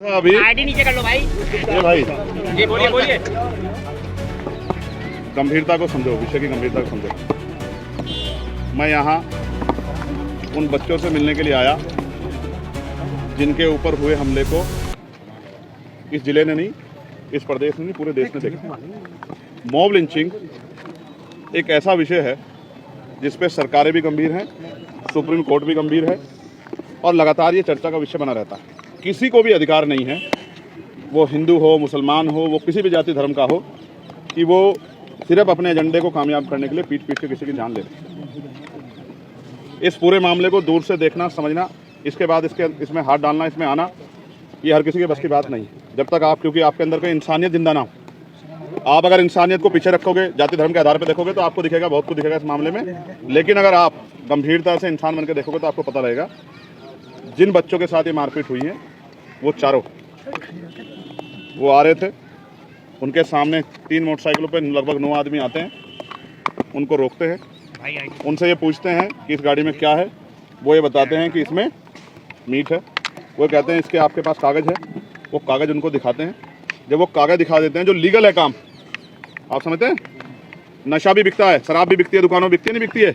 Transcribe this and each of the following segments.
अभी आईडी नीचे कर लो भाई। ये भाई जी बोलिए बोलिए। गंभीरता को समझो, विषय की गंभीरता को समझो। मैं यहाँ उन बच्चों से मिलने के लिए आया जिनके ऊपर हुए हमले को इस जिले ने नहीं, इस प्रदेश ने नहीं, पूरे देश ने देखा। मॉब लिंचिंग एक ऐसा विषय है जिस पे सरकारें भी गंभीर हैं, सुप्रीम कोर्ट भी गंभीर है और लगातार ये चर्चा का विषय बना रहता है। किसी को भी अधिकार नहीं है, वो हिंदू हो, मुसलमान हो, वो किसी भी जाति धर्म का हो, कि वो सिर्फ अपने एजेंडे को कामयाब करने के लिए पीट पीट के किसी की जान ले ले। इस पूरे मामले को दूर से देखना, समझना, इसके बाद इसमें हाथ डालना, इसमें आना, ये हर किसी के बस की बात नहीं है। जब तक आप, क्योंकि आपके अंदर कोई इंसानियत जिंदा ना हो, आप अगर इंसानियत को पीछे रखोगे, जाति धर्म के आधार पर देखोगे तो आपको दिखेगा, बहुत कुछ दिखेगा इस मामले में। लेकिन अगर आप गंभीरता से इंसान बनकर देखोगे तो आपको पता लगेगा जिन बच्चों के साथ ये मारपीट हुई है वो चारों वो आ रहे थे, उनके सामने 3 मोटरसाइकिलों पे लगभग 9 आदमी आते हैं, उनको रोकते हैं, उनसे ये पूछते हैं कि इस गाड़ी में क्या है। वो ये बताते हैं कि इसमें मीट है। वो कहते हैं इसके आपके पास कागज़ है। वो कागज़ उनको दिखाते हैं। जब वो कागज़ दिखा देते हैं, जो लीगल है काम, आप समझते हैं, नशा भी बिकता है, शराब भी बिकती है, दुकानों बिकती है, नहीं बिकती है,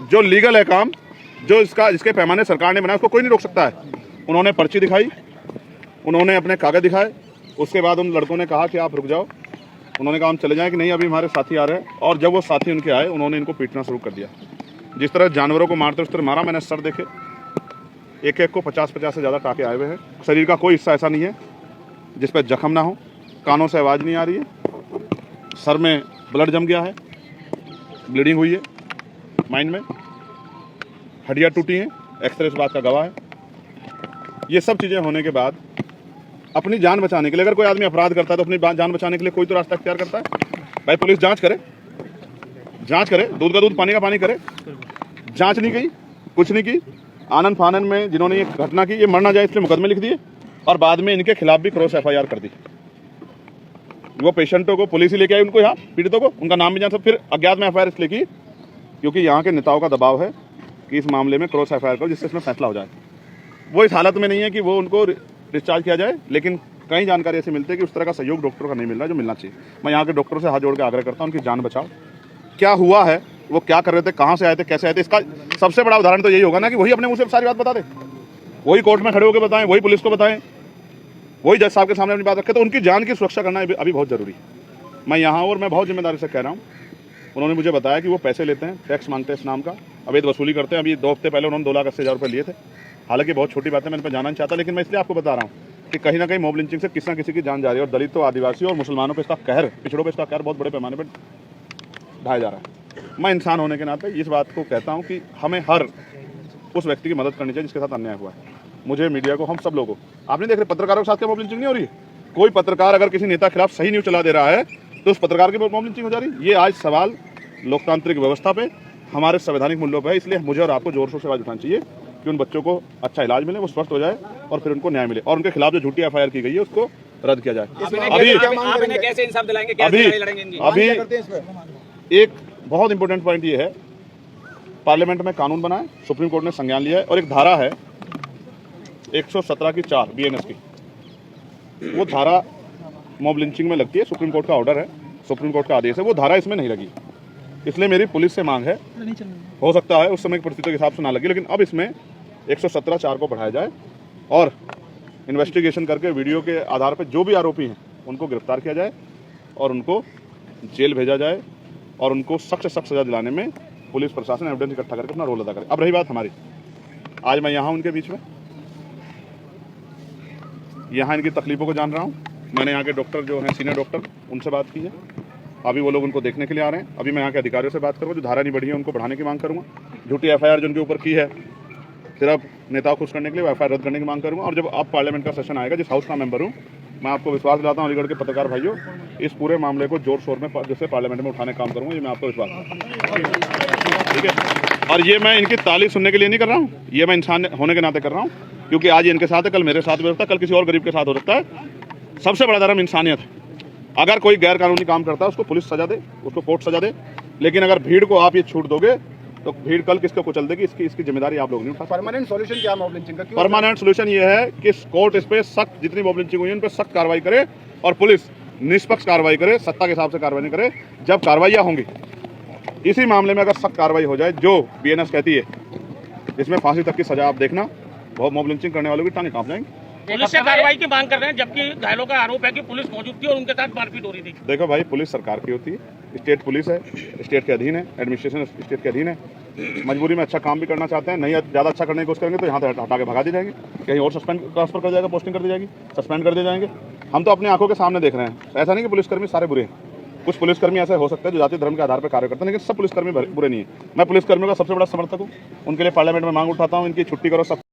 जो लीगल है काम, जो जिसके पैमाने सरकार ने बनाया, उसको कोई नहीं रोक सकता है। उन्होंने पर्ची दिखाई, उन्होंने अपने कागज दिखाए। उसके बाद उन लड़कों ने कहा कि आप रुक जाओ। उन्होंने कहा हम चले जाएं कि नहीं, अभी हमारे साथी आ रहे हैं। और जब वो साथी उनके आए, उन्होंने इनको पीटना शुरू कर दिया। जिस तरह जानवरों को मारते उस तरह मारा। मैंने सर देखे, एक एक को 50-50 से ज़्यादा टाँके आए हुए हैं। शरीर का कोई हिस्सा ऐसा नहीं है जिस पर जख्म ना हो, कानों से आवाज़ नहीं आ रही है, सर में ब्लड जम गया है, ब्लीडिंग हुई है, माइंड में हड्डियाँ टूटी हैं, एक्सरे इस बात का गवाह है। ये सब चीज़ें होने के बाद अपनी जान बचाने के लिए, अगर कोई आदमी अपराध करता है तो अपनी जान बचाने के लिए कोई तो रास्ता अख्तियार करता है। भाई पुलिस जांच करे, दूध का दूध, पानी का पानी करे। जांच नहीं की, कुछ नहीं की। आनन फानन में जिन्होंने ये घटना की, ये मरना जाए इसलिए मुकदमे लिख दिए और बाद में इनके खिलाफ भी क्रॉस FIR कर दी। वो पेशेंटों को पुलिस ही लेके आई, उनको यहाँ पीड़ितों को, उनका नाम भी जान सब, फिर अज्ञात में FIR इसलिए की क्योंकि यहाँ के नेताओं का दबाव है कि इस मामले में क्रॉस FIR करो, जिससे इसमें फैसला हो जाए। वो इस हालत में नहीं है कि वो उनको डिस्चार्ज किया जाए, लेकिन कई जानकारी ऐसी मिलती है कि उस तरह का सहयोग डॉक्टर का नहीं मिल रहा जो मिलना चाहिए। मैं यहाँ के डॉक्टरों से हाथ जोड़ के आग्रह करता हूँ, उनकी जान बचाओ। क्या हुआ है, वो क्या कर रहे थे, कहाँ से आए थे, कैसे आए थे, इसका सबसे बड़ा उदाहरण तो यही होगा ना कि वही अपने मुँह से सारी बात बता दे, वही कोर्ट में खड़े होकर बताएं, वही पुलिस को बताएं, वही जज साहब के सामने अपनी बात रखें। तो उनकी जान की सुरक्षा करना अभी बहुत जरूरी है। मैं यहाँ और मैं बहुत जिम्मेदारी से कह रहा हूँ। उन्होंने मुझे बताया कि वो पैसे लेते हैं, टैक्स मांगते हैं इस नाम का, अवैध वसूली करते हैं। अभी 2 हफ्ते पहले उन्होंने 2,80,000 रुपये लिए थे। हालांकि बहुत छोटी बात है, मैं इन पर जाना नहीं चाहता, लेकिन मैं इसलिए आपको बता रहा हूँ कि कहीं ना कहीं मॉब लिंचिंग से किसी न किसी की जान जा रही है। और दलितों, आदिवासियों और मुसलमानों पर इसका कहर, पिछड़ों पर इसका कहर बहुत बड़े पैमाने पर ढाया जा रहा है। मैं इंसान होने के नाते इस बात को कहता हूँ कि हमें हर उस व्यक्ति की मदद करनी चाहिए जिसके साथ अन्याय हुआ है। मुझे, मीडिया को, हम सब लोगों को, आप नहीं देख रहे पत्रकारों के साथ क्या मॉब लिंचिंग नहीं हो रही है? कोई पत्रकार अगर किसी नेता के खिलाफ सही न्यूज़ चला दे रहा है तो उस पत्रकार की मॉब लिंचिंग हो जा रही है। ये आज सवाल लोकतांत्रिक व्यवस्था पे, हमारे संवैधानिक मूल्यों पर है। इसलिए मुझे और आपको जोर शोर से आवाज उठानी चाहिए कि उन बच्चों को अच्छा इलाज मिले, वो स्वस्थ हो जाए और फिर उनको न्याय मिले और उनके खिलाफ जो झूठी FIR की गई है उसको रद्द किया जाए। अभी एक बहुत इंपॉर्टेंट पॉइंट ये है, पार्लियामेंट में कानून बना है, सुप्रीम कोर्ट ने संज्ञान लिया है और एक धारा है 117 की 4 BNS की, वो धारा मॉब लिंचिंग में लगती है। सुप्रीम कोर्ट का ऑर्डर है, सुप्रीम कोर्ट का आदेश है, वो धारा इसमें नहीं लगी। इसलिए मेरी पुलिस से मांग है, हो सकता है उस समय की परिस्थितियों के हिसाब से ना लगी, लेकिन अब इसमें 117(4) को बढ़ाया जाए और इन्वेस्टिगेशन करके वीडियो के आधार पर जो भी आरोपी हैं उनको गिरफ्तार किया जाए और उनको जेल भेजा जाए और उनको सख्त से सख्त सजा दिलाने में पुलिस प्रशासन एविडेंस इकट्ठा करके अपना रोल अदा करे। अब रही बात हमारी, आज मैं यहाँ उनके बीच में, यहाँ इनकी तकलीफों को जान रहा हूँ। मैंने यहाँ के डॉक्टर जो हैं, सीनियर डॉक्टर, उनसे बात की है। अभी वो लोग उनको देखने के लिए आ रहे हैं। अभी मैं यहाँ के अधिकारियों से बात करूँगा, जो धारा नहीं बढ़ी है उनको बढ़ाने की मांग करूँगा। झूठी FIR जो उनके ऊपर की है सिर्फ नेताओं खुश करने के लिए, FIR रद्द करने की मांग करूँगा। और जब आप पार्लियामेंट का सेशन आएगा, जिस हाउस का मेंबर हूँ, मैं आपको विश्वास दिलाता हूँ अलीगढ़ के पत्रकार भाइयों, इस पूरे मामले को जोर शोर में जैसे पार्लियामेंट में उठाने का काम करूँगा। ये मैं आपको विश्वास, ठीक है। और ये मैं इनकी तारीफ सुनने के लिए नहीं कर रहा हूँ, ये मैं इंसान होने के नाते कर रहा हूँ, क्योंकि आज इनके साथ है, कल मेरे साथ भी हो सकता है, कल किसी और गरीब के साथ हो सकता है। सबसे बड़ा धर्म इंसानियत है। अगर कोई गैर कानूनी काम करता है उसको पुलिस सजा दे, उसको कोर्ट सजा दे, लेकिन अगर भीड़ को आप ये छूट दोगे तो भीड़ कल किसको कुचल देगी, इसकी जिम्मेदारी आप लोग नहीं उठा। परमानेंट सॉल्यूशन क्या मॉब लिंचिंग का? परमानेंट सोल्यूशन ये है कि कोर्ट इस पे सख्त, जितनी मॉब लिंचिंग हुई है उन पे सख्त कार्रवाई करे और पुलिस निष्पक्ष कार्रवाई करे, सत्ता के हिसाब से कार्रवाई नहीं करे। जब कार्रवाइयाँ होंगी इसी मामले में अगर सख्त कार्रवाई हो जाए, जो BNS कहती है, इसमें फांसी तक की सजा आप देखना, बहुत मॉब लिंचिंग करने वालों की टांगें कांप जाएंगी। पुलिस से कार्रवाई की मांग कर रहे हैं, जबकि घायलों का आरोप है कि पुलिस मौजूद थी और उनके साथ मारपीट हो रही थी। देखो भाई, पुलिस सरकार की होती है, स्टेट पुलिस है, स्टेट के अधीन है, एडमिनिस्ट्रेशन स्टेट के अधीन है। मजबूरी में अच्छा काम भी करना चाहते हैं, नहीं ज़्यादा अच्छा करने की कोशिश करेंगे तो यहाँ से हटा के भगा दी जाएगी, कहीं और सस्पेंड ट्रांसफर कर जाएगा, पोस्टिंग कर दी जाएगी, सस्पेंड कर दिए जाएंगे। हम तो अपनी आंखों के सामने देख रहे हैं। ऐसा नहीं कि पुलिसकर्मी सारे बुरे हैं, कुछ पुलिसकर्मी ऐसे हो सकते हैं जो जाति धर्म के आधार पर कार्य करते हैं, लेकिन सब पुलिसकर्मी बुरे नहीं है। मैं पुलिसकर्मियों का सबसे बड़ा समर्थक हूँ, उनके लिए पार्लियामेंट में मांग उठाता हूँ, इनकी छुट्टी करो सब।